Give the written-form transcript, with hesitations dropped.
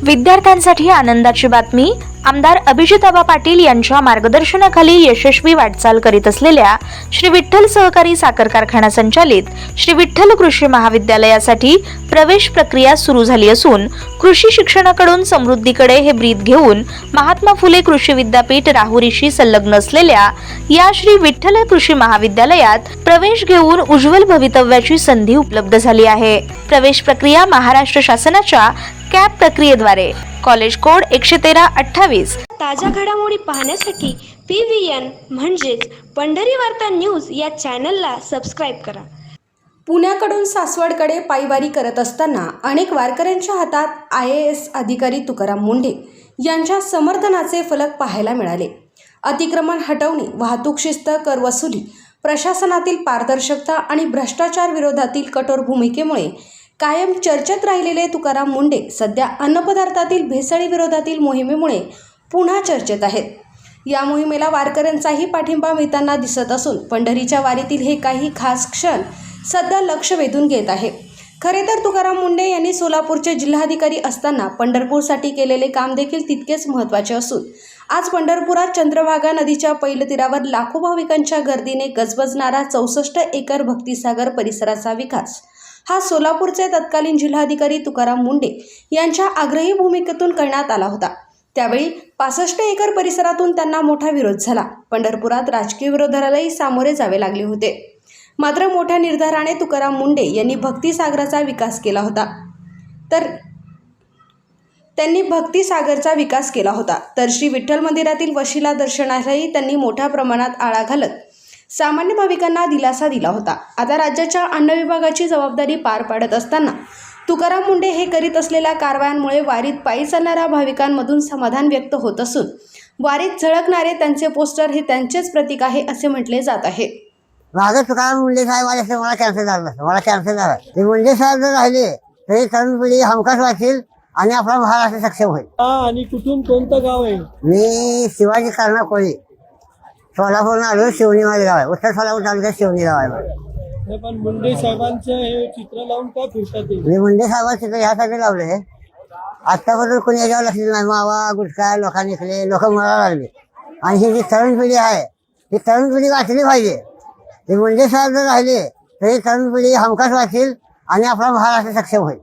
विद्यार्थ्यांसाठी आनंदाची बातमी। आमदार अभिजितआबा पाटील यांच्या मार्गदर्शनाखाली यशस्वी वाटचाल करीत असलेल्या श्री विठ्ठल सहकारी साखर कारखाना संचालित श्री विठ्ठल कृषी महाविद्यालयासाठी प्रवेश प्रक्रिया सुरू झाली असून कृषी शिक्षणाकडून समृद्धीकडे हे ब्रीद घेऊन महात्मा फुले कृषी विद्यापीठ राहुरीशी संलग्न असलेल्या या श्री विठ्ठल कृषी महाविद्यालयात प्रवेश घेऊन उज्ज्वल भवितव्याची संधी उपलब्ध झाली आहे। प्रवेश प्रक्रिया महाराष्ट्र शासनाच्या कॅप प्रक्रियेद्वारे कॉलेज कोड 11328। ताज्या घडामोडी पाहण्यासाठी PVN म्हणजेच पंढरी वार्ता न्यूज या चॅनलला सबस्क्राईब करा। पुण्याकडून सासवडकडे पायवारी करत असताना अनेक वारकऱ्यांच्या हातात IAS अधिकारी तुकाराम मुंढे यांच्या समर्थनाचे फलक पाहायला मिळाले। अतिक्रमण हटवणे, वाहतूक शिस्त, कर वसुली, प्रशासनातील पारदर्शकता आणि भ्रष्टाचार विरोधातील कठोर भूमिकेमुळे कायम चर्चेत राहिलेले तुकाराम मुंढे सध्या अन्नपदार्थातील भेसळी विरोधातील मोहिमेमुळे पुन्हा चर्चेत आहेत। या मोहिमेला वारकऱ्यांचाही पाठिंबा मिळताना दिसत असून पंढरीच्या वारीतील हे काही खास क्षण सध्या लक्ष वेधून घेत आहे। खरे तर तुकाराम मुंढे यांनी सोलापूरचे जिल्हाधिकारी असताना पंढरपूरसाठी केलेले काम देखील तितकेच महत्त्वाचे असून आज पंढरपुरात चंद्रभागा नदीच्या पैलतीरावर लाखो भाविकांच्या गर्दीने गजबजणारा 64 एकर भक्तिसागर परिसराचा विकास हा सोलापूरचे तत्कालीन जिल्हाधिकारी तुकाराम मुंढे यांच्या आग्रही भूमिकेतून करण्यात आला होता। त्यावेळी 65 एकर परिसरातून त्यांना मोठा विरोध झाला। पंढरपुरात राजकीय विरोधालाही सामोरे जावे लागले होते। मात्र मोठ्या निर्धाराने तुकाराम मुंढे यांनी भक्तिसागराचा विकास केला होता। तर श्री विठ्ठल मंदिरातील वशिला दर्शनालाही त्यांनी मोठ्या प्रमाणात आळा घालत सामान्य भाविकांना दिलासा दिला होता। आता राज्याच्या अन्न विभागाची जबाबदारी पार पाडत असताना तुकाराम मुंढे हे करीत असलेल्या कारवायांमुळे वारीत पायी चालणाऱ्या भाविकांमधून समाधान व्यक्त होत असून वारीत झळकणारे त्यांचे पोस्टर हे त्यांचेच प्रतीक आहे असे म्हटले जात आहे। माझं तुकाराम मुंढे साहेब आले मला कॅन्सर झालं, मला कॅन्सर झाला। ते मुंढे साहेब जर राहिले तरी तरुण पिढी हमखास वाचेल आणि आपला महाराष्ट्र सक्षम होईल। आणि कुठून कोणतं गाव आहे? मी शिवाजी कर्णा कोळी, सोलापूर आलो। शिवणी माझे गाव आहे, उत्तर सोलापूर तालुक्यात शिवणी गाव आहे। पण मुंडे साहेबांचं हे चित्र लावून का फिरतात? मी मुंडे साहेबांचं चित्र ह्यासाठी लावले, आतापर्यंत कोणी याच्यावर लक्ष नाही। मावा गुटखा लोकांनी केले, लोक मरायला लागले आणि ही जी तरुण पिढी आहे ही तरुण पिढी वाचली पाहिजे। ते मुंडे साहेब जर राहिले तरी तरुण पिढी हमखास वाचेल आणि आपला महाराष्ट्र सक्षम होईल।